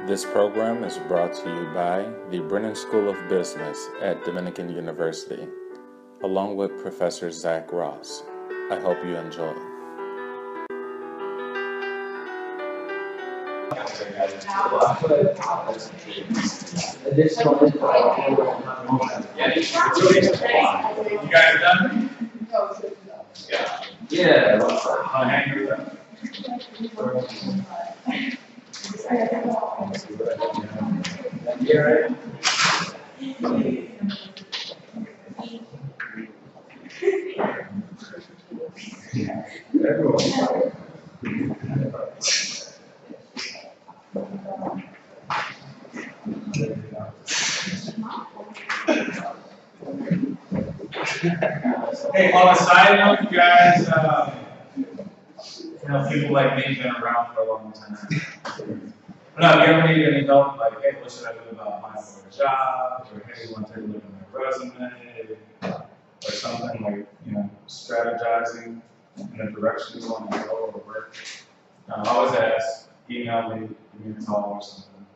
This program is brought to you by the Brennan School of Business at Dominican University, along with Professor Zack Ross. I hope you enjoy. You guys done? Yeah. I'll hang with them. Hey, on a side note, you guys, people like me have been around for a long time. But no, if you ever need any help, like, hey, what should I do about applying for a job? Or hey, you want to take a look at my resume? Or something like, strategizing in the direction you want to go or work. Always ask, email me, give me a call or something.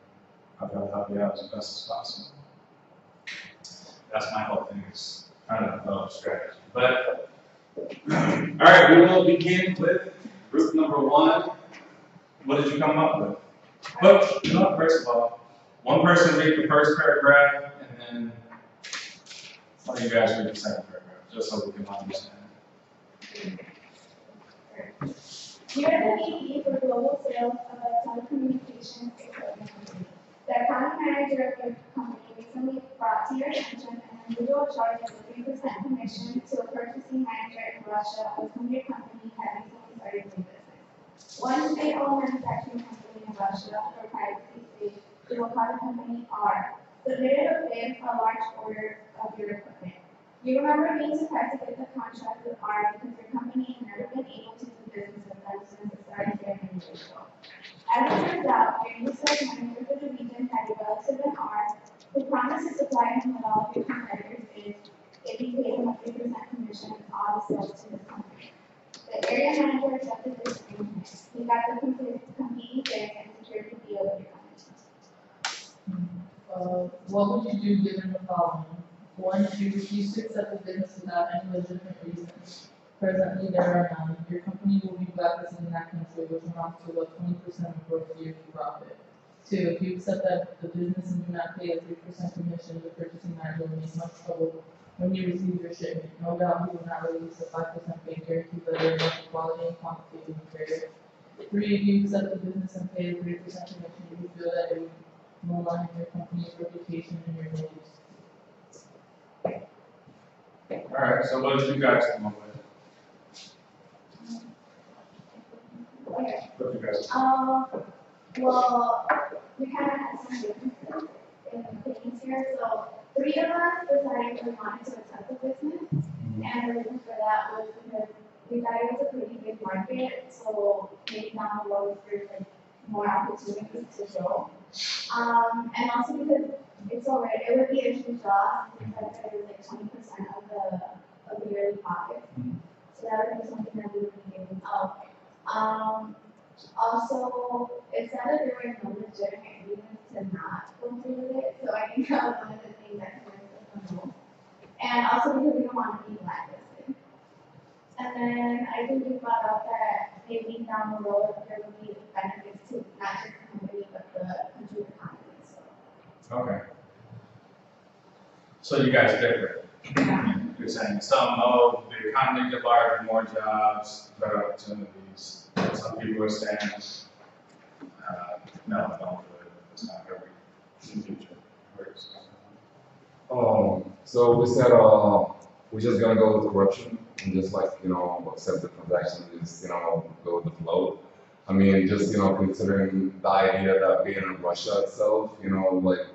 I'll try to help you out as best as possible. That's my whole thing, is trying to develop strategy. But, all right, we will begin with group number 1. What did you come up with? But, first of all, one person read the first paragraph, and then one of you guys read the second paragraph, just so we can understand. You are the VP for global sales of a telecommunications equipment company. The account manager of your company recently brought to your attention an unusual charge of a 3% commission to a purchasing manager in Russia with whom your company had recently started doing business. One state-owned manufacturing company in Russia, for privacy sake, the Wakanda company R, submitted a bid for a large order of your equipment. You remember being surprised to get the contract with R because your company had never been able to do business with them since it started there many years ago. As it turns out, your new sales manager for the region had a relative in R who promised to supply him with all of your competitors' bids if he paid him a 3% commission on all the sales to his company. The area manager accepted this arrangement. He got the competing bids and secured the deal with your company. What would you do given the following? 1, if you refuse to accept the business without any legitimate reason. Presently, there are none. Your company will be blacklisted in that country, which amounts to about 20% of gross yearly profit. 2, if you accept that the business and do not pay a 3% commission, the purchasing manager will be in much trouble when you receive your shipment. No doubt he will not release a 5% pay guarantee letter unless the quality and quantity will be fair. 3, if you accept the business and pay the 3% commission, you feel that it would malign your company's reputation and your names. Alright, so what did you guys come up with? Okay. What did you guys Well, we kind of had some differences in opinions here. So 3 of us decided we wanted to accept the business, and the reason for that was because we thought it was a pretty big market, so maybe down the road there's like more opportunities to grow. And also because it would be a huge loss because it was like 20% of the yearly profit. So that would be something that we would be giving up. Also, it sounded there were no legitimate reasons to not go through with it, so I think that was one of the things that convinced us the most. And also because we don't want to be blacklisted. And then I think we brought up that maybe down the road there would be benefits to not just the company but the country's economy. Okay. So you guys differ. You're saying some, the economy get larger, more jobs, better opportunities. Some people are saying, no, don't do it. It's not going to be in the future. So we said we're just gonna go with corruption and just accept the transaction and just go with the flow. I mean, just considering the idea that being in Russia itself, like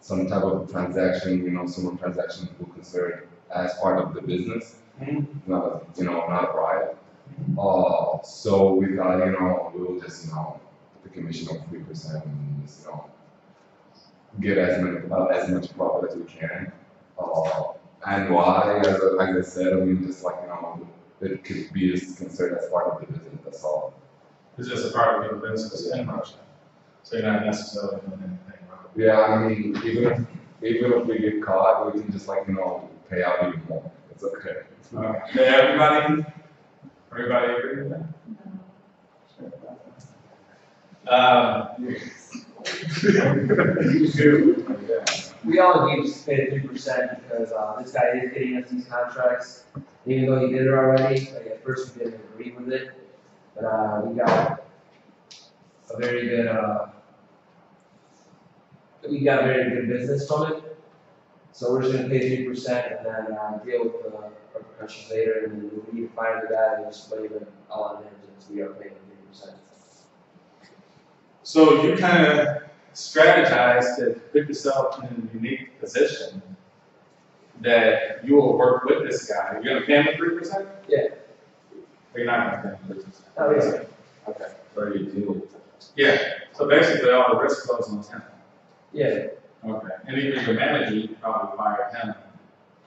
some type of transaction, some transaction will consider it as part of the business, not a bribe. So we thought, we will just the commission of 3% and just get as much profit as we can. And why, as I said, I mean, just it could be considered as part of the business. That's all. Is this a part of the business in Russia? So you're not necessarily doing anything wrong. Yeah, I mean, even if we get caught, we can just like, you know, pay out even more. It's okay. Did everybody agree with that? We all agreed to pay 3% because this guy is getting us these contracts, even though he did it already. Like at first we didn't agree with it, but we got a very good business from it. So we're just gonna pay 3% and then deal with the repercussions later. And then we need to find the guy and just waive it all on him since we are paying 3%. So you kind of strategize to put yourself in a unique position that you will work with this guy. You're gonna pay him 3%? Yeah. Or you're not gonna pay him 3%? Oh, yeah. Okay. Or you do. Yeah. So basically, all the risk goes on him. Yeah. Okay. And even your manager, you probably fired him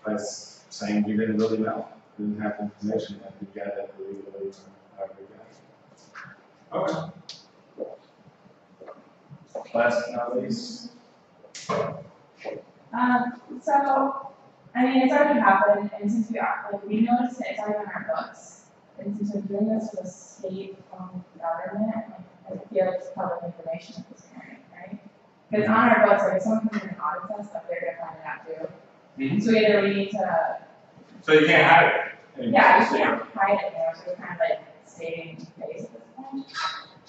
by saying you didn't really know, you didn't have information that you got it legally or however you got it. Okay. Last but not least. So, I mean, it's already happened, and since we noticed it, it's already on our books. And since we're doing this for the state-owned government, I feel like it's public information at this point, right? Because on our books, like, if someone comes in and audits us, like, they're gonna find it out too. So either we need to, So you can't hide it. yeah, you can't hide it, so we're kind of like saving face at this point.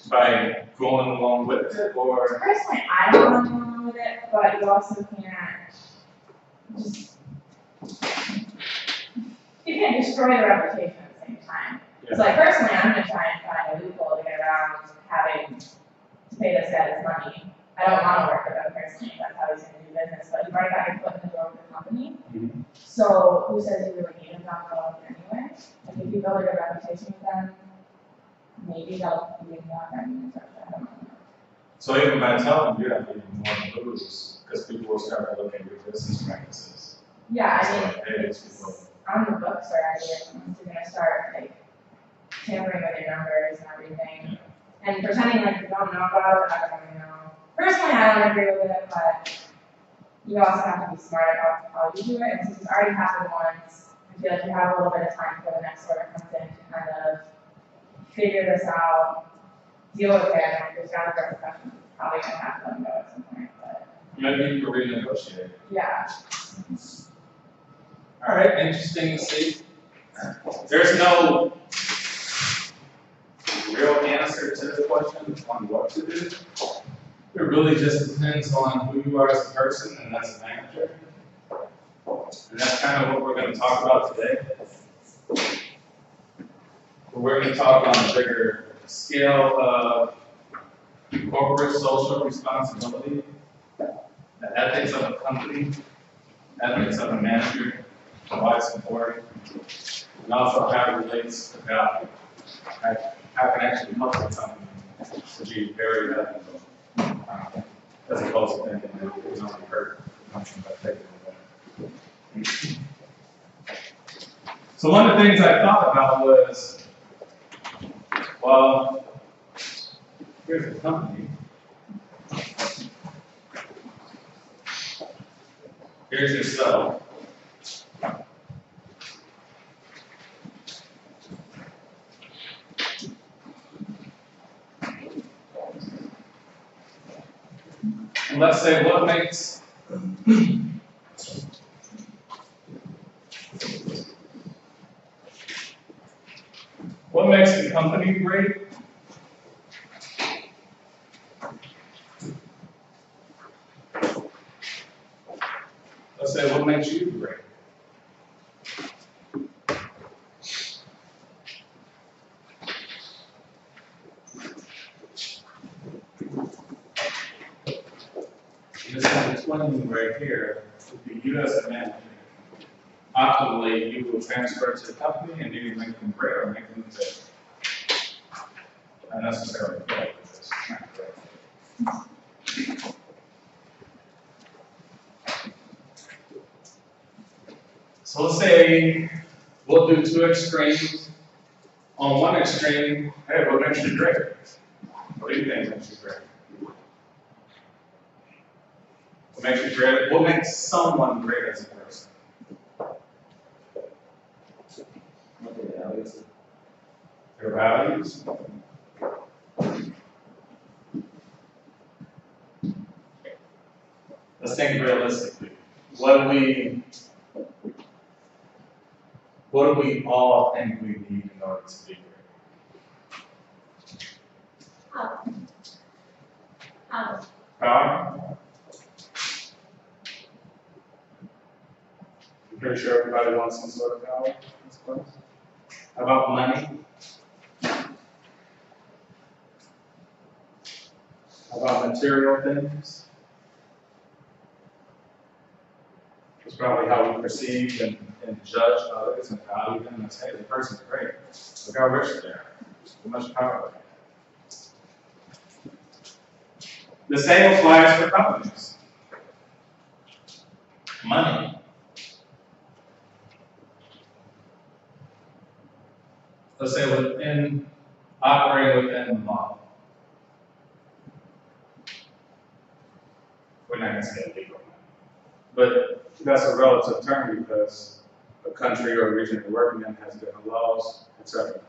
By going along with it, or Personally, I don't want to go along with it, but you also can't just, you can't destroy the reputation at the same time. So like personally, I'm gonna try and find a loophole to get around having to pay this guy his money. I don't want to work with him personally, that's how he's gonna do business, but you've already got your foot in the door with the company. So who says you really need him down the road anyway? Like if you build a good reputation with them, maybe they'll be more friendly and stuff. I don't know. so even by telling you have even more to lose, because people will start to look at your business practices. Yeah, I So, mean, hey, it's people. on the books already, once you're gonna start like tampering with your numbers and everything. And pretending like you don't know about it, I don't really know. Personally, I don't agree with it, but you also have to be smart about how you do it. And since it's already happened once, I feel like you have a little bit of time for the next order comes in to kind of figure this out, deal with it, and there's gotta be repercussions. Probably gonna have to let them go at some point, but Maybe you can renegotiate. yeah. All right, interesting to see. There's no real answer to the question on what to do. It really just depends on who you are as a person and as a manager. And that's kind of what we're going to talk about today. We're going to talk on a bigger scale of corporate social responsibility, the ethics of a company, ethics of a manager, why it's important, and also how it relates to value. How it can actually help the company to be very ethical, as opposed to thinking that it was only hurt the company by taking it away. So one of the things I thought about was, well, here's a company. Here's yourself. And let's say what makes the company great? Let's say what makes you great? This is explaining right here would be you as a manager. Optimally, you will transfer it to the company and you make them great or make them good. Not necessarily good, it's not great. So let's say we'll do two extremes. On one extreme, hey, what makes you great? What do you think makes you great? What makes you great? What makes someone great as a person? Their values. Let's think realistically. What do we all think we need in order to be great? Power? I'm pretty sure everybody wants some sort of power, I suppose. How about money? How about material things? It's probably how we perceive and judge others and value them and say, the person's great. Look how rich they are. So much power they have. The same applies for companies. Money. Let's say operating within the model. We're not going to say illegal. But that's a relative term because a country or a region you're working in has different laws, etc.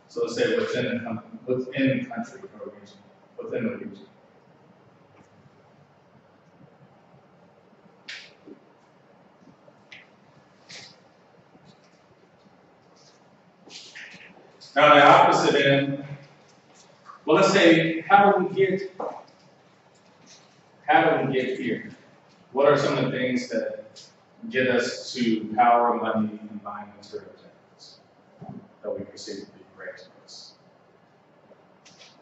So let's say within the country or region, within the region. Now the opposite end, well, let's say, how do we get here? What are some of the things that get us to power, money, and buying material things that we perceive to be great to us?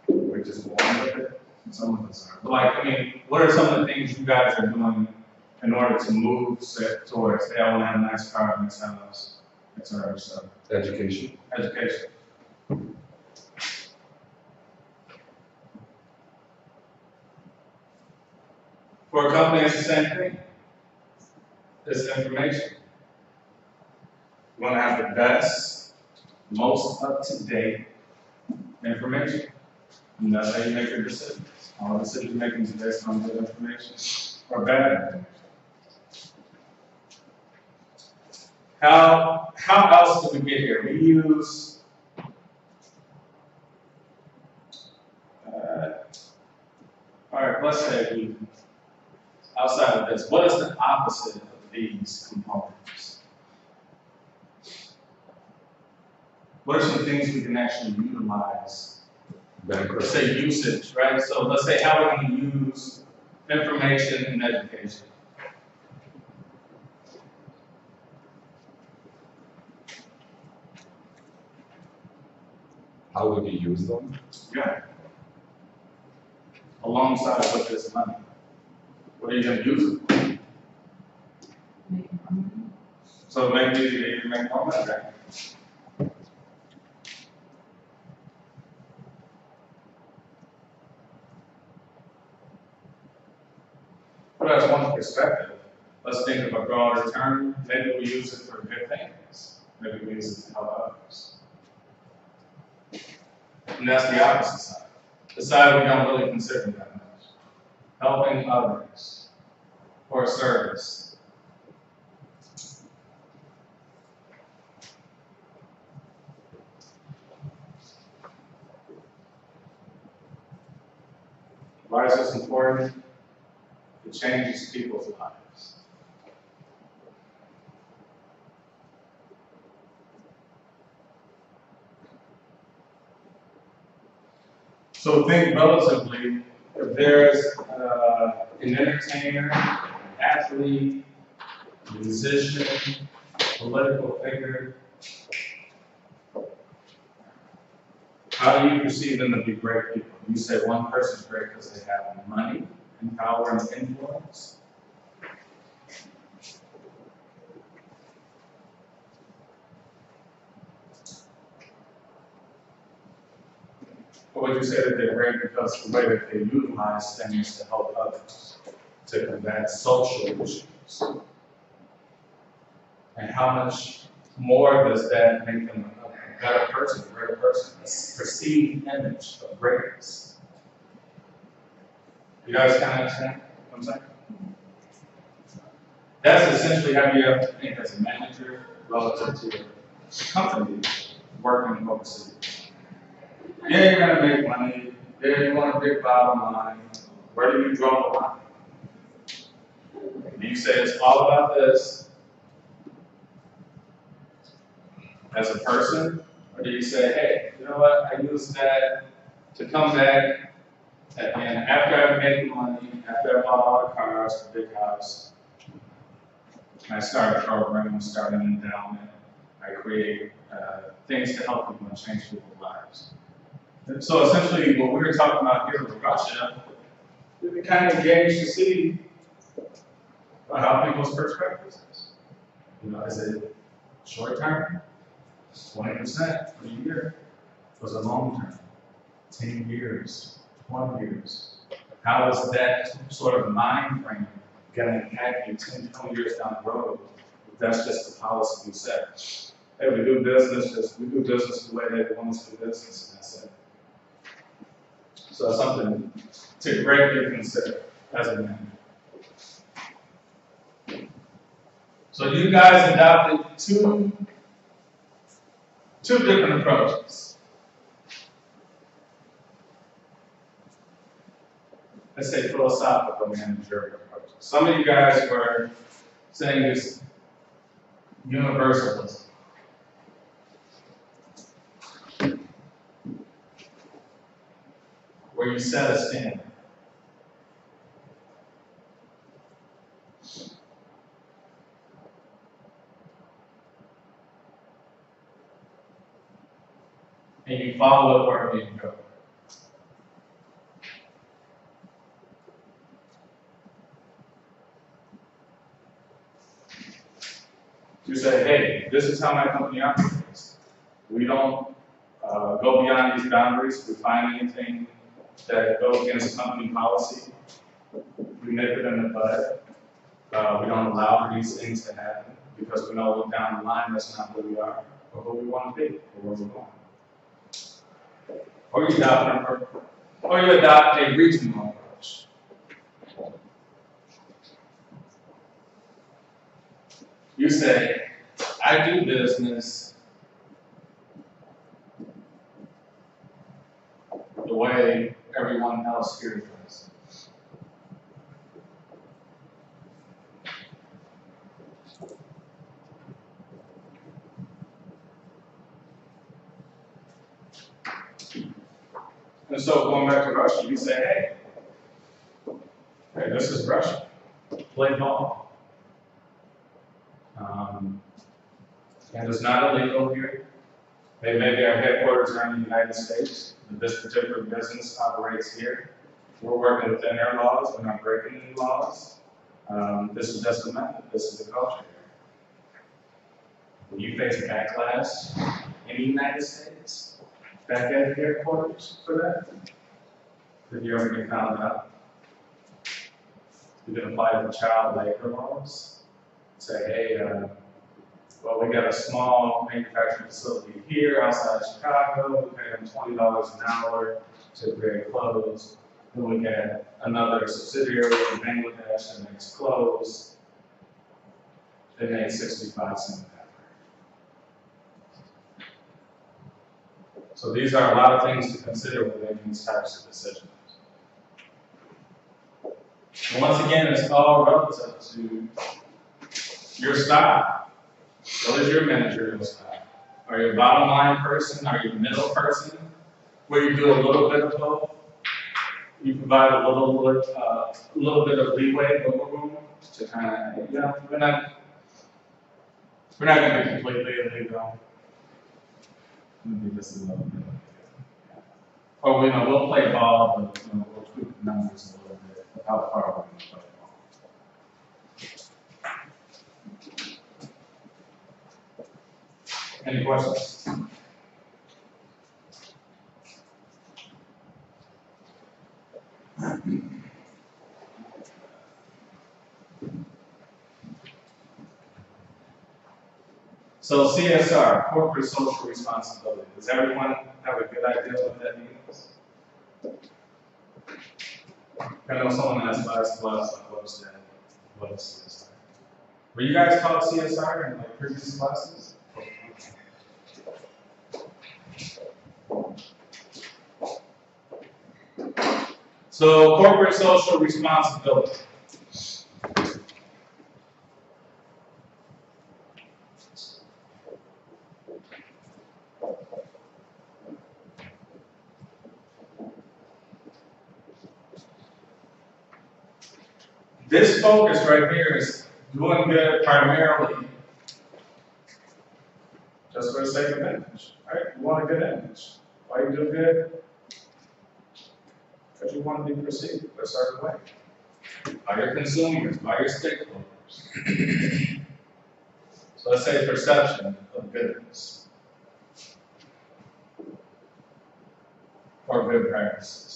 We're just born with it. Some of us are. But what are some of the things you guys are doing in order to move towards, hey, I want to have a nice car, a nice house, etc. Education. Education. For a company, it's the same thing. It's information. You want to have the best, most up-to-date information. And that's how you make your decisions. All decision making is based on good information or bad information. How else did we get here? We use all right, let's say outside of this, what is the opposite of these components? What are some things we can actually utilize? Let's say usage, right? So let's say how we can use information in education. How would you use them? Yeah. Alongside with this money. What are you going to use it for? So maybe you make more money, right? But that's one perspective. Let's think of a broader term. Maybe we use it for good things. Maybe we use it to help others. And that's the opposite side. The side we don't really consider that much. Helping others or service. Why is this important? It changes people's lives. So think relatively, if there's an entertainer, athlete, musician, political figure, how do you perceive them to be great people? You say one person's great because they have money and power and influence. Or would you say that they're great because the way that they utilize things to help others, to combat social issues? And how much more does that make them a better person, a greater person, a perceived image of greatness? You guys kind of understand what I'm saying? That's essentially how you have to think as a manager relative to your company working overseas. Yeah, you're gonna make money. Yeah, you want a big bottom line. Where do you draw the line? Do you say it's all about this as a person? Or do you say, hey, you know what, I use that to come back and after I've made money, after I bought all the cars, the big house, I start a program, start an endowment, I create things to help people and change people's lives. And so essentially what we were talking about here with Russia, we kind of engage to see how people's perspectives is. You know, is it short term? 20% for a year? Was it long term? 10 years, 20 years? How is that sort of mind frame going to impact you 10, 20 years down the road if that's just the policy we set? Hey, we do business the way they want us to do business, and that's it. So it's something to greatly consider as a manager. So you guys adopted two different approaches. Let's say philosophical managerial approaches. Some of you guys were saying this universalism. Where you set a standard. And you follow it wherever you go. You say, hey, this is how my company operates. We don't go beyond these boundaries. If we find anything that goes against company policy, we nip it in the bud. We don't allow for these things to happen because we know down the line that's not who we are or who we want to be or where we're going. Or you adopt a regional approach. You say, I do business the way everyone else here does. And so going back to Russia, you say, hey, this is Russia. Play ball. And it's not illegal here. Maybe our headquarters are in the United States, but this particular business operates here. We're working within their laws, we're not breaking any laws. This is just a method, this is the culture here. Will you face backlash in the United States? Back at the headquarters for that? Did you ever get found out? You can apply for child labor laws. Say, hey, well, we got a small manufacturing facility here outside of Chicago. We pay them $20 an hour to create clothes. Then we got another subsidiary in Bangladesh that makes clothes. They made 65 cents an hour. So these are a lot of things to consider when making these types of decisions. And once again, it's all relative to your style. What is your managerial style? Are you a bottom line person? Are you a middle person? Where you do a little bit of both? You provide a little bit of leeway, wiggle room to kind of, we're not going to be completely illegal. Maybe just a little bit. Or we'll play ball, but we'll tweak the numbers a little bit. How far we're going to play ball. Any questions? So CSR, corporate social responsibility. Does everyone have a good idea what that means? I know someone asked last class, what is CSR? Were you guys taught CSR in like previous classes? So corporate social responsibility. This focus right here is doing good primarily just for the sake of image, right? You want a good image. Why you do good? Because you want to be perceived a certain way by your consumers, by your stakeholders. So let's say perception of goodness or good practices.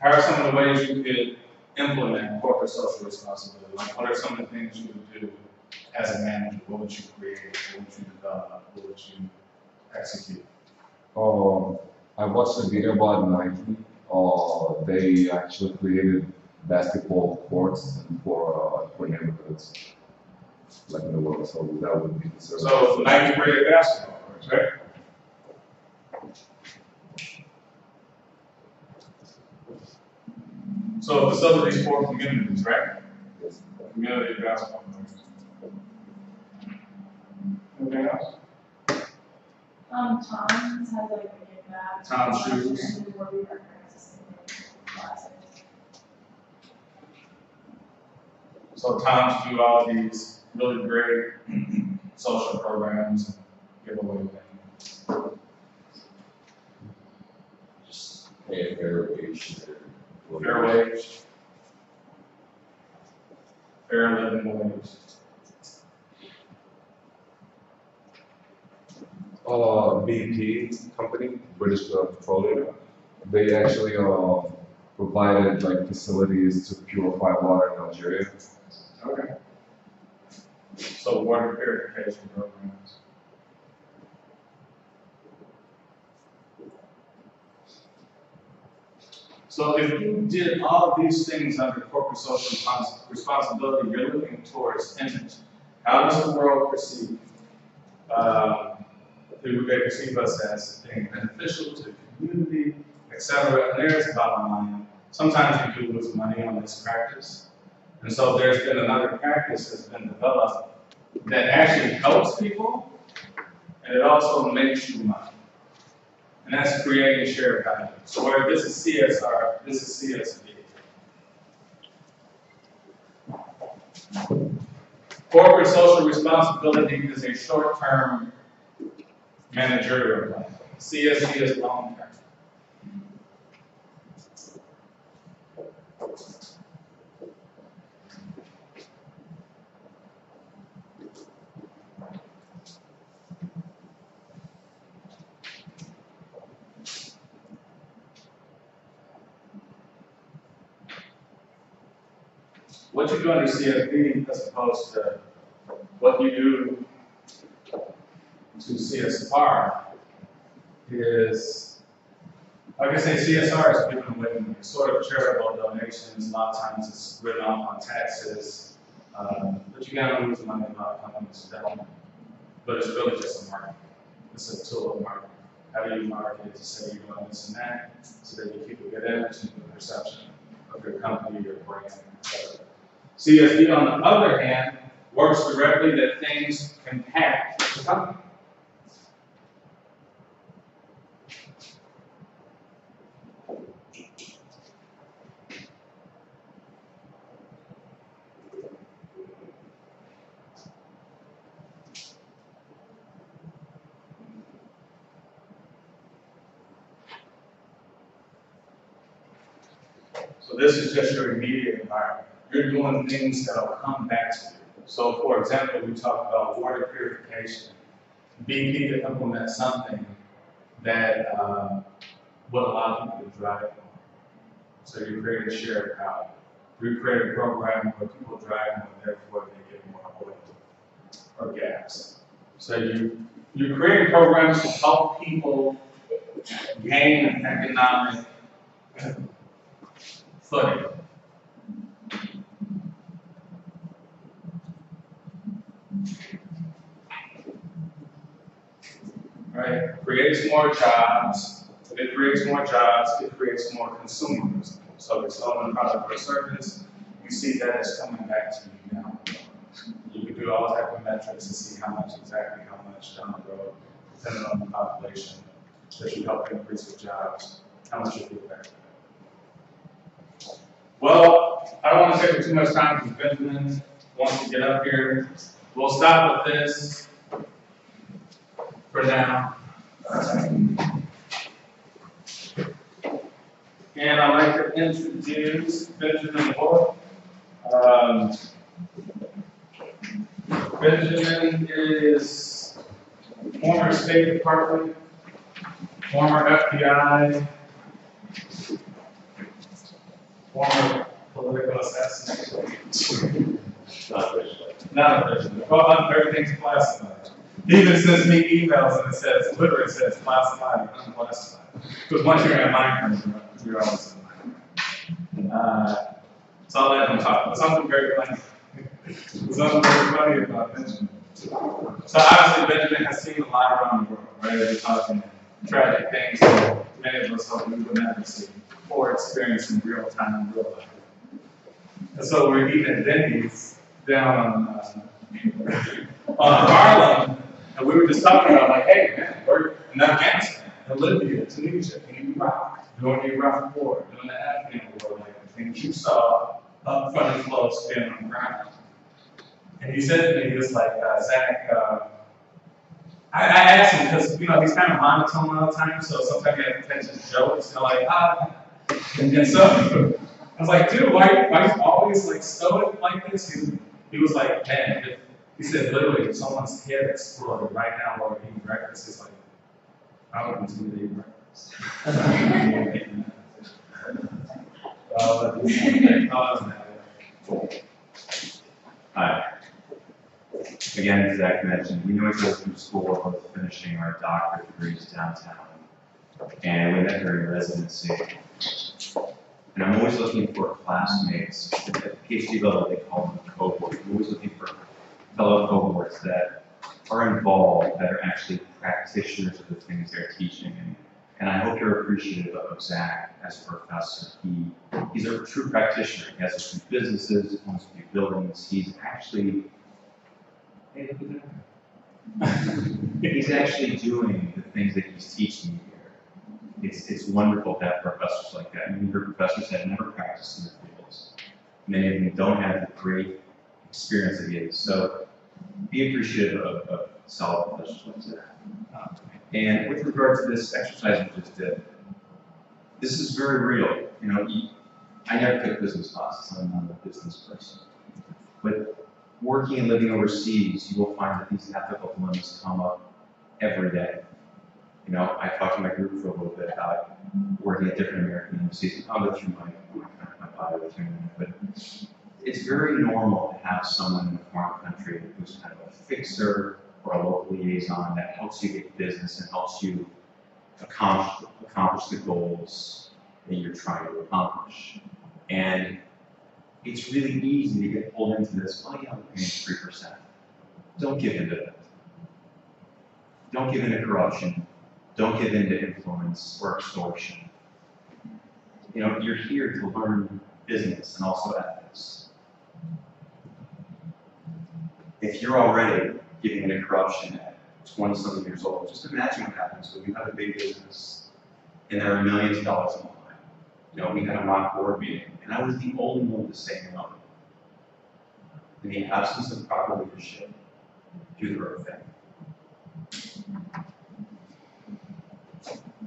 How are some of the ways you could implement corporate social responsibility? Like, what are some of the things you would do as a manager? What would you create? What would you develop? What would you execute? I watched a video about Nike. They actually created basketball courts for neighborhoods, like in the world. So that would be the service. So Nike created basketball courts, right? So facilities for communities, right? Yes. Community basketball courts. Anything else? Tom's has like a give back. Tom's shoes. And where we are practicing classes. So Tom's do all these really great social programs and give away things. Just pay a fair wage. Fair wage. Fair living wage. BP company, British Petroleum, they actually provided like facilities to purify water in Algeria. Okay. So water purification programs. So if you did all of these things under corporate social responsibility, you're looking towards image. How does the world perceive? Do they perceive us as being beneficial to the community, etc.? And there's the bottom line. Sometimes you do lose money on this practice. And so there's been another practice that's been developed that actually helps people, and it also makes you money. And that's creating shared value. So where this is CSR, this is CSV. Corporate social responsibility is a short-term managerial plan. CSV is long-term. What you do under CSV as opposed to what you do to CSR is, like I say, CSR is given away money, sort of charitable donations. A lot of times it's written off on taxes, but you gotta lose money. A lot of companies don't. But it's really just a market. It's a tool of marketing. How do you market to say you're doing this and that, so that you keep a good image and good perception of your company, your brand, etc. CSV, on the other hand, works directly that things impact the company. So this is just your immediate environment. You're doing things that will come back to you. So for example, we talked about water purification. BP to implement something that would allow people to drive more. So you create a shared power. You create a program where people drive more, therefore they get more oil or gas. So you create programs to help people gain an economic footing. right? Creates more jobs. If it creates more jobs, it creates more consumers. So if it's selling a product or service, you see that it's coming back to you now. You can do all type of metrics to see how much down the road, depending on the population that you help increase with jobs, how much you get back. Well, I don't want to take too much time because Benjamin wants to get up here. We'll stop with this for now. And I'd like to introduce Benjamin Wolf. Benjamin is former State Department, former FBI, former political assassin. Not officially. Well, everything's classified. He even sends me emails and it says, literally says classified and unclassified. Because once you're in a mine, you're always in a mine. So I'll let him talk. But something very funny. Something very funny about Benjamin. So obviously Benjamin has seen a lot around the world, right? We're talking tragic things that many of us hope we would never see or experience in real time in real life. And so we're eating at Denny's down on Harlem, and we were just talking about like, hey man, we're in Afghanistan, in Libya, Tunisia, in Iraq, doing the Iraq War, doing the Afghan War, like the things you saw up front and close being on the ground. And he said to me, he was like, Zack, I asked him because he's kind of monotone all the time, so sometimes he has to catch his jokes, like and so I was like, dude, why are you always like stoic like this? He was like, man, he said literally if someone's head exploded right now while we're eating breakfast, he's like, I would continue to eat breakfast. Hi. Again, as Zack mentioned, we know we go through school both finishing our doctorate degrees downtown, and we met during residency. And I'm always looking for classmates at the PhD level. They call them cohorts. I'm always looking for fellow cohorts that are involved, that are actually practitioners of the things they're teaching. And I hope you're appreciative of Zack as a professor. He's a true practitioner. He has a few businesses, owns a few buildings. He's actually doing the things that he's teaching you here. It's wonderful to have professors like that. Many of your professors have never practiced in their fields. Many of them don't have the great experience that he has. So be appreciative of solid professors like that. And with regard to this exercise we just did, this is very real. I never took business classes. I'm not a business person. But working and living overseas, you will find that these ethical dilemmas come up every day. I talked to my group for a little bit about working at different American embassies. I'll go through my bio with you in a minute, but it's very normal to have someone in a foreign country who's kind of a fixer or a local liaison that helps you get business and helps you accomplish the goals that you're trying to accomplish. And it's really easy to get pulled into this, oh yeah, I'm paying 3%. Don't give in to that. Don't give in to corruption. Don't give in to influence or extortion. You're here to learn business and also ethics. If you're already giving in to corruption at 20-something years old, just imagine what happens when you have a big business and there are millions of dollars on the line. We had a mock board meeting, and I was the only one to say no. In the absence of proper leadership, do the right thing.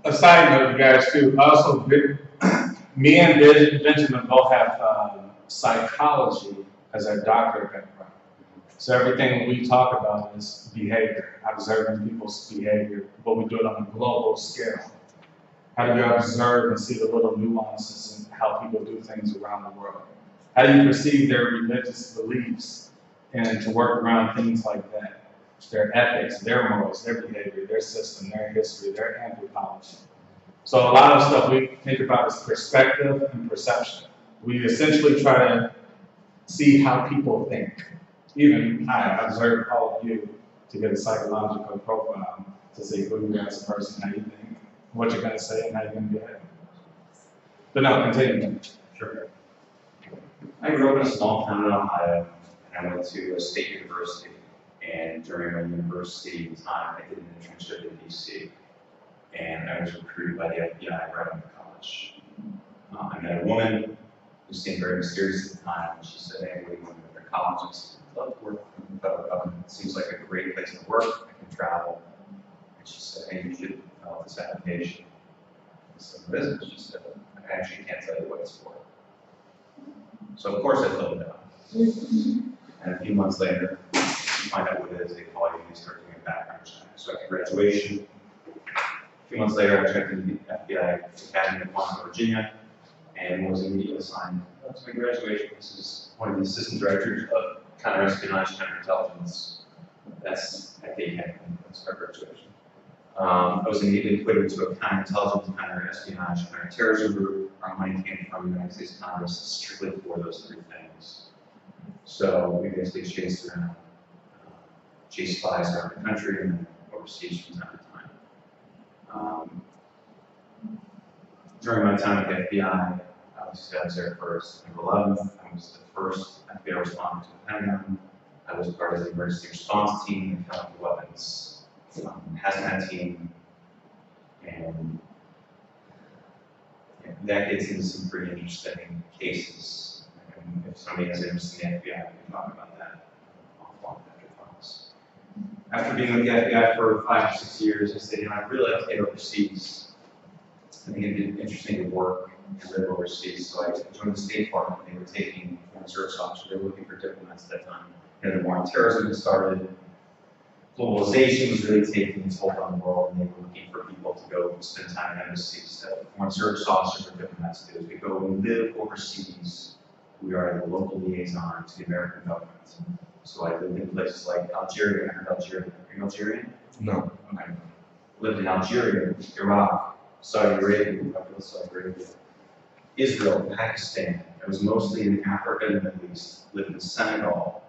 A side note, you guys, too. Also, me and Benjamin both have psychology as our doctorate background. So everything we talk about is behavior, observing people's behavior, but we do it on a global scale. How do you observe and see the little nuances in how people do things around the world? How do you perceive their religious beliefs and to work around things like that? Their ethics, their morals, their behavior, their system, their history, their anthropology. So a lot of stuff we think about is perspective and perception. We essentially try to see how people think. Even I observe all of you to get a psychological profile to see who you are as a person, how you think, what you're going to say, and how you're going to behave. But no, continue. Sure. I grew up in a small town in Ohio, and I went to a state university. And during my university time, I did an internship in DC, and I was recruited by the FBI right out of college. I met a woman who seemed very mysterious at the time, and she said, "Hey, what do you want to do after college?" I said, "I'd love to work for the federal government. It seems like a great place to work. I can travel." And she said, "Hey, you should fill out this application." I said, "What is it?" She said, "I actually can't tell you what it's for." So of course I filled it out. And a few months later, you find out what it is, they call you and they start doing a background check. So after graduation, a few months later, I checked into the FBI Academy in Washington, Virginia, and was immediately assigned to my graduation. This is one of the assistant directors of counterespionage, counterintelligence. That's at the Academy. That's our graduation. I was immediately put into a counterintelligence, counterespionage, counterterrorism group. Our money came from the United States Congress strictly for those three things. So we basically chased around, chased spies around the country and then overseas from time to time. During my time at the FBI, I was there first. On the 11th, I was the first FBI responder to the Pentagon. I was part of the emergency response team, the chemical weapons hazmat team, and that gets into some pretty interesting cases. And if somebody has interest in the FBI, we can talk about that offline after class. After being with the FBI for 5 or 6 years, I said, I really like to get overseas. I think it'd be interesting to work and live overseas. So I joined the State Department. They were taking foreign service officers. They were looking for diplomats at that time. The war on terrorism had started. Globalization was really taking its hold on the world, and they were looking for people to go spend time in embassies. Foreign service officers or diplomats do is we go and live overseas. We are the local liaison to the American government. So I lived in places like Algeria. I heard Algeria. Are you Algerian? No. Okay. Lived in Algeria, Iraq, Saudi Arabia, Israel, Pakistan. I was mostly in Africa and the Middle East. Lived in Senegal,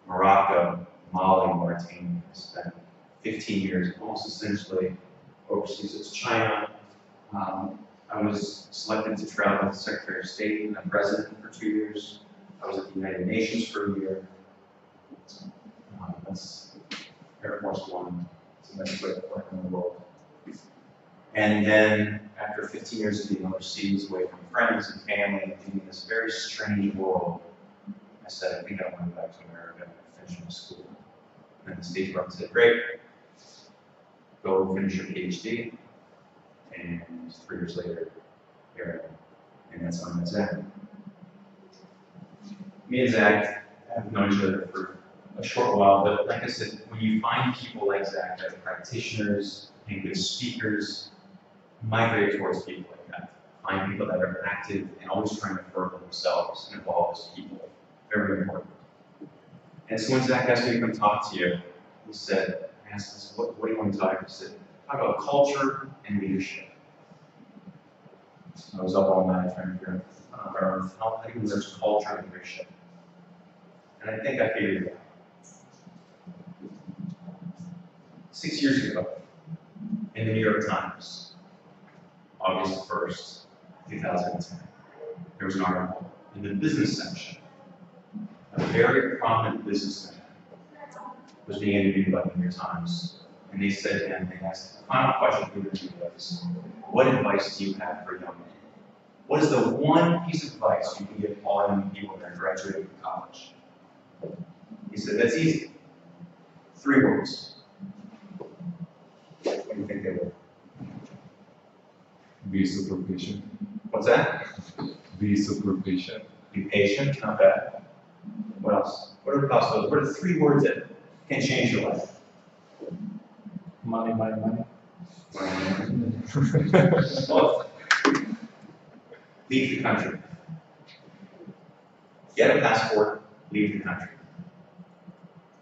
Morocco, Mali, Mauritania. I spent 15 years almost essentially overseas. It's China. I was selected to travel with the Secretary of State and the President for 2 years. I was at the United Nations for a year. That's Air Force One. It's the best way to work in the world. And then, after 15 years of being overseas, away from friends and family, and being in this very strange world, I said, I think I want to go back to America and finish my school. And the State Department said, great, go finish your PhD. And 3 years later, here I am. And that's when I met Zack. Me and Zack have known each other for a short while, but like I said, when you find people like Zack that are practitioners and good speakers, migrate towards people like that. Find people that are active and always trying to further themselves and evolve as people. Very important. And so when Zack asked me to come talk to you, he said, I asked him, what do you want to talk about? He said, talk about culture and leadership. So I was up all night trying to figure out how do you merge culture and leadership. And I think I figured it out. 6 years ago, in the New York Times, August 1st, 2010, there was an article in the business section. A very prominent businessman was being interviewed by the New York Times, and they said to him, they asked, the final question for the interview was, what advice do you have for young men? What is the one piece of advice you can give all young people that are graduating from college? He said, that's easy. 3 words. What do you think they were? Be super patient. What's that? Be super patient. Be patient, not bad. What else? What are the possibilities? What are the 3 words that can change your life? Money, money, money. Well, leave the country. Get a passport, leave the country.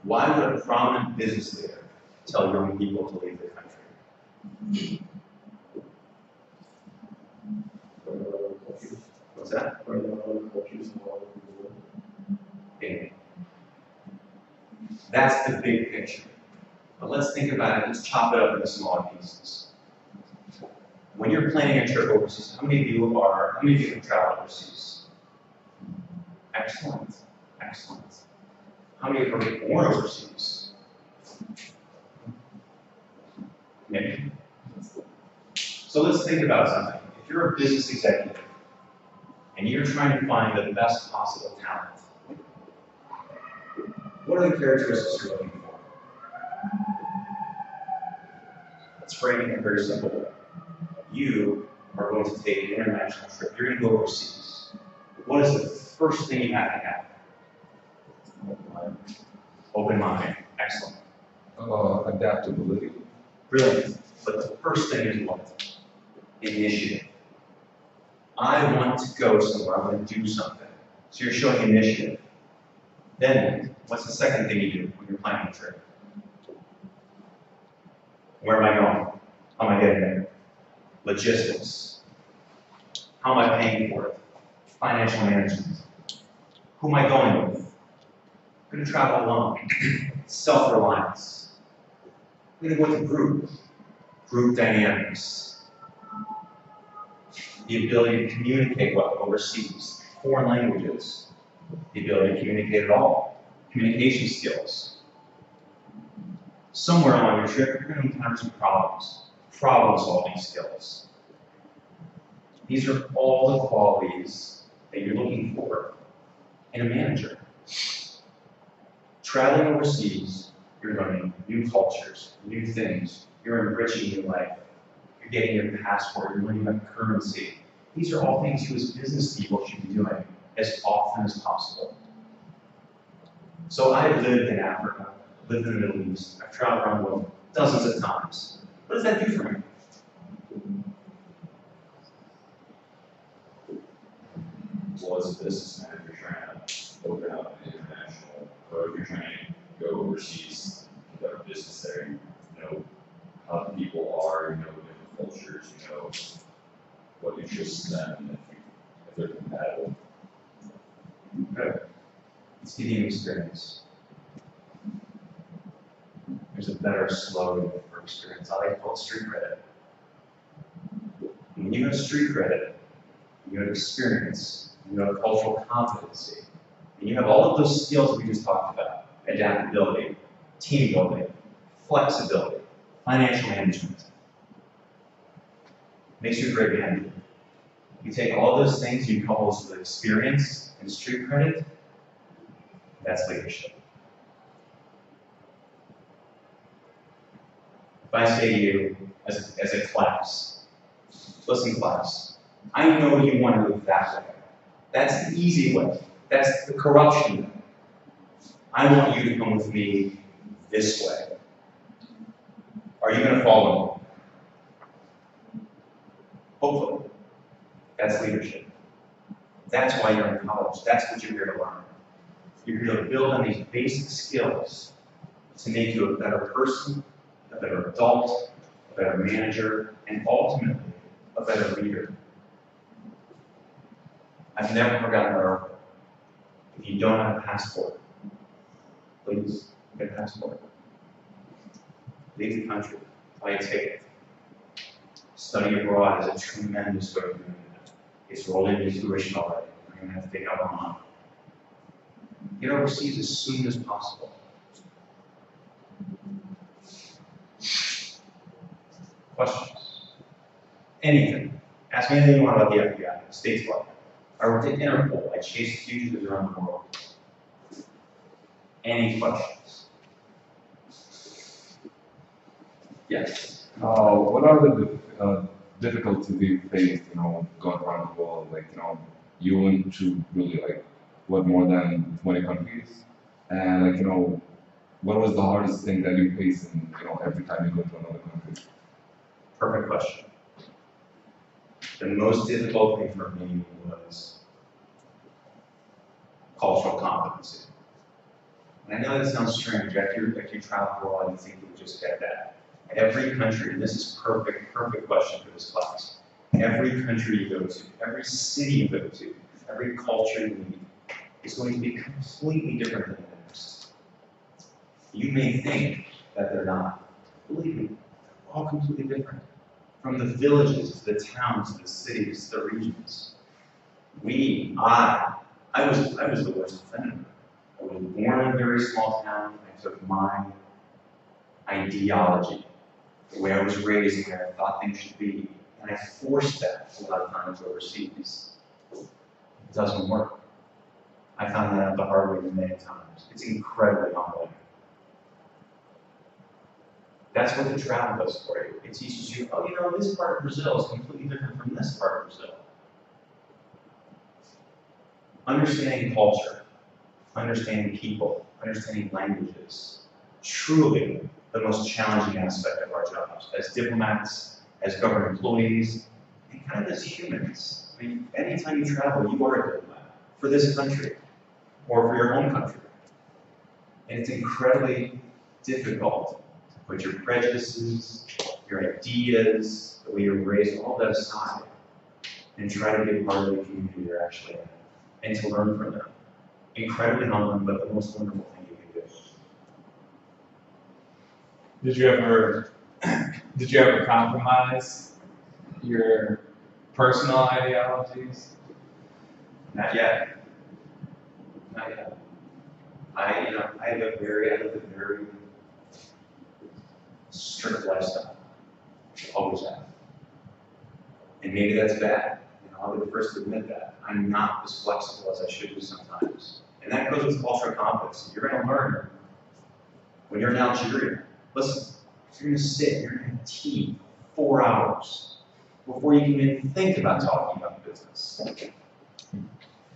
Why would a prominent business leader tell young people to leave the country? What's that? Okay. That's the big picture of But let's think about it, let's chop it up into smaller pieces. When you're planning a trip overseas, how many of you have traveled overseas? Excellent, excellent. How many of you are born overseas? Maybe. So let's think about something. If you're a business executive and you're trying to find the best possible talent, what are the characteristics you're looking for? Let's frame it very simple. You are going to take an international trip. You're going to go overseas. What is the first thing you have to have? Open mind. Excellent. Adaptability. Brilliant. But the first thing is what? Initiative. I want to go somewhere. I'm going to do something. So you're showing initiative. Then, what's the second thing you do when you're planning a trip? Where am I going? How am I getting there? Logistics. How am I paying for it? Financial management. Who am I going with? I'm going to travel alone. Self-reliance. I'm going to go with a group. Group dynamics. The ability to communicate well overseas. Foreign languages. The ability to communicate at all. Communication skills. Somewhere along your trip, you're going to encounter some problems. Problem-solving skills. These are all the qualities that you're looking for in a manager. Traveling overseas, you're learning new cultures, new things. You're enriching your life. You're getting your passport. You're learning about currency. These are all things you as business people should be doing as often as possible. So I've lived in Africa, lived in the Middle East. I've traveled around the world dozens of times. What does that do for me? Well, as a business man, if you're trying to open up an international, or if you're trying to go overseas, you got a business there, you know how the people are, you know different cultures, you know what interests them, if they're compatible. Good. Let's give you an experience. There's a better slogan for experience. I like to call it street credit. When you have street credit, you have experience, you have cultural competency, and you have all of those skills we just talked about: adaptability, team building, flexibility, financial management. Makes you a great manager. You take all those things, you couple those with experience and street credit, that's leadership. If I say to you, as a class, listen class, I know you want to move that way. That's the easy way. That's the corruption way. I want you to come with me this way. Are you going to follow me? Hopefully. That's leadership. That's why you're in college. That's what you're here to learn. You're here to build on these basic skills to make you a better person, a better adult, a better manager, and ultimately, a better leader. I've never forgotten our if you don't have a passport, please get a passport. Leave the country, buy a ticket. Study abroad is a tremendous way of doing that. It's rolled into tuition already. You're going to have to take out a loan. Get overseas as soon as possible. Questions? Anything. Ask me anything you want about the FBI, State Department. I worked at Interpol. I chased fugitives around the world. Any questions? Yes. What are the difficulties you faced, you know, going around the world? Like, you know, you went to really like what, more than 20 countries, and like, you know, what was the hardest thing that you faced in, you know, every time you go to another country? Perfect question. The most difficult thing for me was cultural competency. And I know that sounds strange. After you travel abroad, you think you would just get that. Every country, and this is perfect question for this class. Every country you go to, every city you go to, every culture you meet is going to be completely different than the next. You may think that they're not. Believe me, they're all completely different. From the villages, to the towns, to the cities, to the regions. I was the worst offender. I was born in a very small town. I took my ideology, the way I was raised, the way I thought things should be, and I forced that a lot of times overseas. It doesn't work. I found that out the hard way many times. It's incredibly humbling. That's what the travel does for you. It teaches you, oh, you know, this part of Brazil is completely different from this part of Brazil. Understanding culture, understanding people, understanding languages, truly the most challenging aspect of our jobs as diplomats, as government employees, and kind of as humans. I mean, anytime you travel, you are a diplomat for this country or for your home country. And it's incredibly difficult to put your prejudices, your ideas, the way you're raised, all that aside, and try to be part of the community you're actually in, and to learn from them. Incredibly humbling, but the most wonderful thing you can do. Did you ever compromise your personal ideologies? Not yet. Not yet. I live a very strict lifestyle. Always have. And maybe that's bad. I'll be the first to admit that. I'm not as flexible as I should be sometimes. And that goes with cultural competence. You're going to learn when you're in Algeria. Listen, you're going to sit, you're going to have tea 4 hours before you can even think about talking about business.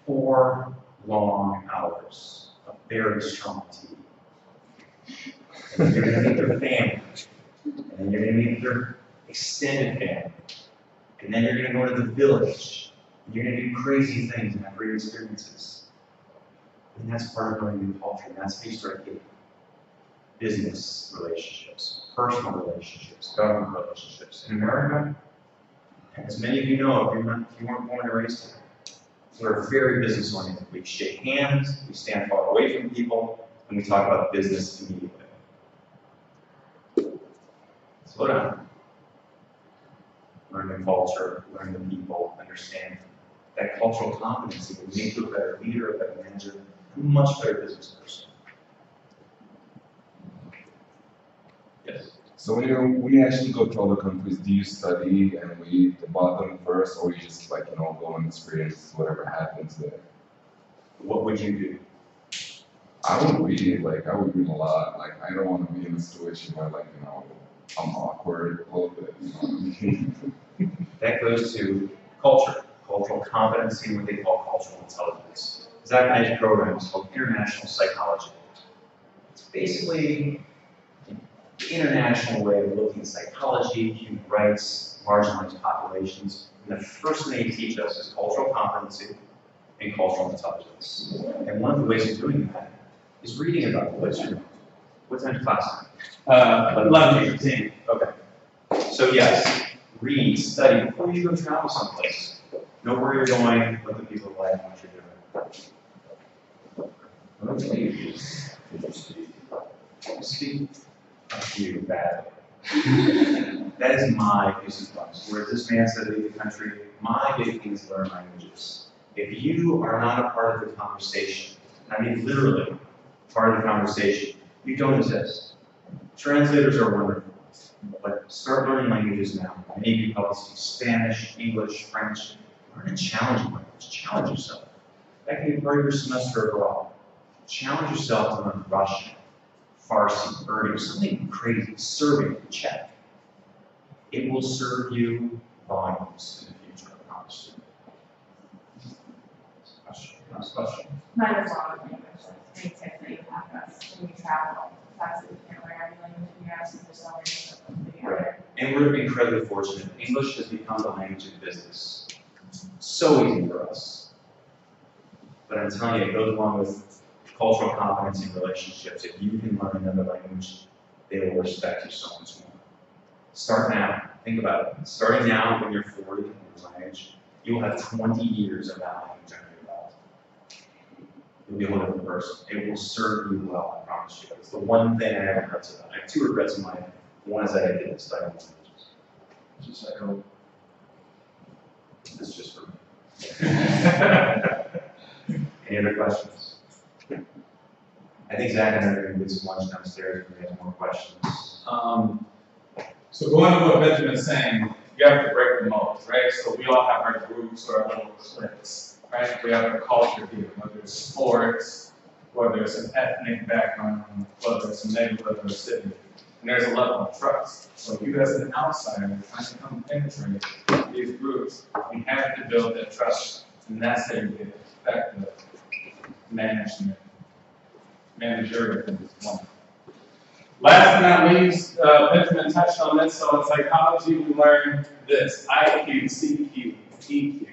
4 long hours of very strong tea. And you're going to meet their family. And then you're going to meet their extended family. And then you're going to go to the village. And you're going to do crazy things and have great experiences. And that's part of learning new culture. And that's how you start getting business relationships, personal relationships, government relationships. In America, as many of you know, if you weren't born and raised here, we're very business oriented. We shake hands, we stand far away from people, and we talk about business immediately. Slow down. Learn the culture, learn the people, understand that cultural competency will make you a better leader, a better manager, a much better business person. Yes. So when you actually go to other countries, do you study and read about them first, or you just go and experience whatever happens there? What would you do? I would read, I would read a lot. I don't want to be in a situation where I'm awkward a little bit, you know what I mean? That goes to culture, cultural competency, and what they call cultural intelligence. Zack and I's program is called International Psychology. It's basically the international way of looking at psychology, human rights, marginalized populations. And the first thing they teach us is cultural competency and cultural intelligence. And one of the ways of doing that is reading about the place you're going. What time's class? 11:15. Okay. So yes, read, study before you go travel someplace. Know where you're going, what the people are like, what you're doing. What else do you Speak of you badly. That is my piece of advice. Where this man said leave the country, my big thing is learn languages. If you are not a part of the conversation, I mean literally part of the conversation, you don't exist. Translators are wonderful, but start learning languages now. Many of you probably speak Spanish, English, French. Learn a challenging language. Challenge yourself. That can be part of your semester abroad. Challenge yourself to learn Russian, Farsi, Urdu, something crazy, Serbian, Czech. It will serve you volumes in the future, I promise you. Last question. Mine is wrong with language. That's a big tip that you have us when you travel. The fact that you can't learn any language when you're asking for something Right. And we're incredibly fortunate. English has become the language of business. So easy for us. But I'm telling you, it goes along with cultural competence in relationships. If you can learn another language, they will respect you so much more. Start now. Think about it. Starting now when you're 40 in your language, you will have 20 years of that language under your belt. you'll be a whole different person. It will serve you well, I promise you. It's the one thing I have regrets about. I have 2 regrets in life. One is that I didn't study languages. Just like, oh, this is just for me. Any other questions? I think Zach and I are going to get some lunch downstairs if we have more questions. So going to what Benjamin's saying, you have to break the mold, right? So we all have our groups or our little cliques, right? We have a culture here, whether it's sports, whether it's an ethnic background, whether it's a neighborhood or a city. And there's a level of trust. So you as an outsider trying to come penetrate these groups, you have to build that trust. And that's how you get effective management, managerial in this one. Last but not least, Benjamin touched on this, so in psychology we learn this, IQ, CQ, EQ.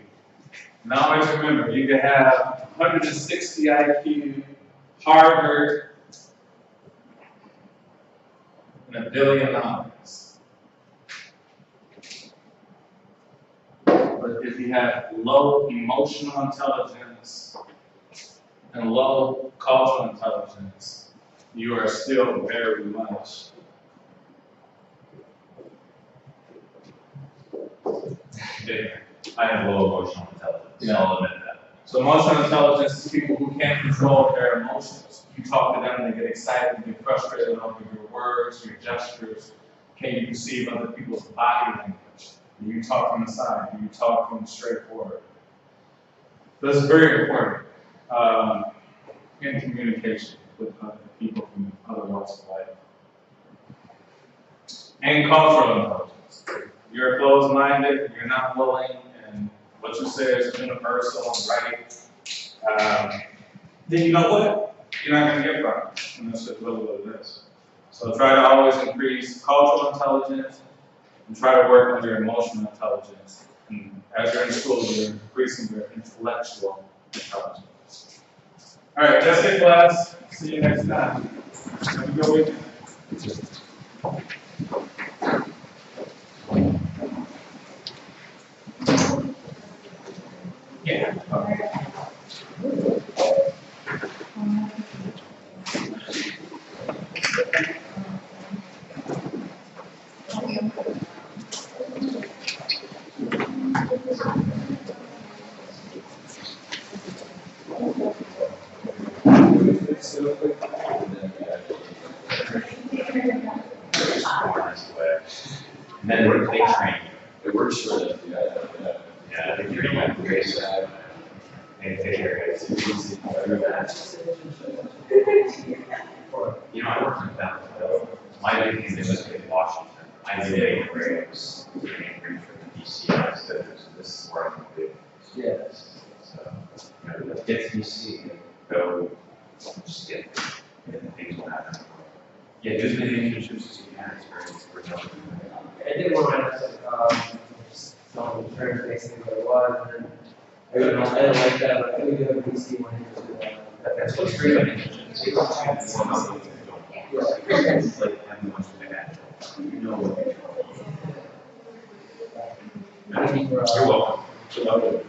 And always remember, you can have 160 IQ, Harvard, and $1 billion. But if you have low emotional intelligence and low cultural intelligence, you are still very much there. I have low emotional intelligence. Yeah. I'll admit that. So emotional intelligence is people who can't control their emotions. You talk to them, they get excited, they get frustrated over your words, your gestures. Can you perceive other people's body language? Do you talk from the side? Do you talk from straightforward? This is very important in communication with other people from other walks of life. And cultural intelligence. You're closed-minded, you're not willing, and what you say is universal and right, then you know what? You're not going to get from it. And that's just really what it is. So try to always increase cultural intelligence and try to work on your emotional intelligence. And as you're in school, you're increasing your intellectual intelligence. All right, that's it, class. See you next time. Have a good weekend. Yeah. And then what do they train you? It works for them, Yeah, they train you to race that. And take care of it. You know, I worked in that. My big thing is in Washington. I did 8th grade. I was getting free for the DCI. So this is where I'm going to be. Yes. So, you know, get to DC and go just get things will happen. Yeah, do as many internships as you can. It's very I did want to ask, some insurance basically what it was, and then I didn't like that, but I think we do have a DC one here. That's what's great about internships. You don't have to want to do It's like having much of that. You know what you're welcome. You're welcome.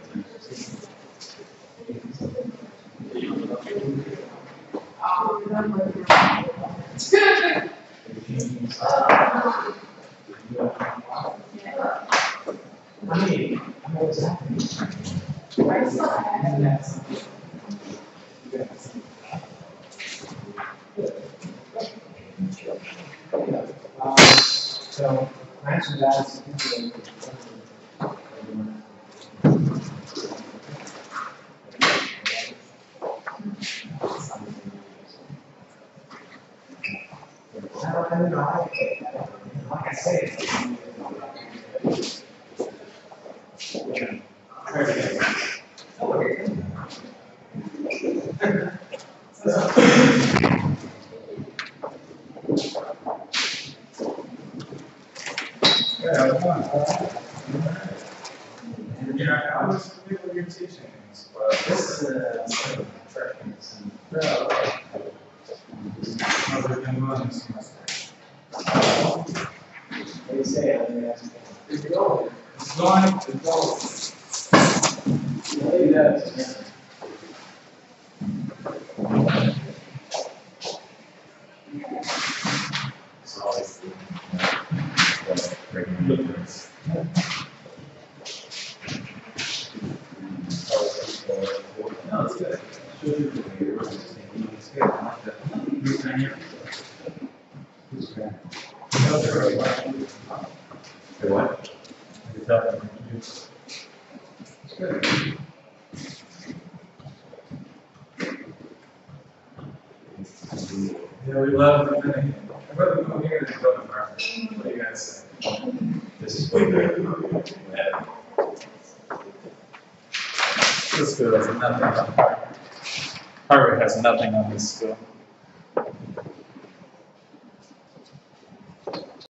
So, answer that is I don't know how to take that. Like I say, I was familiar with your teachings, but this is a sort of preference. other than one semester. What do you say? I mean, it's going. It's going, it's going. Yeah, it does. What? Yeah, we love the Dominican. I'd rather move here than go to America. What do you guys say? This is what they're. This school has nothing on Harvard has nothing on this school.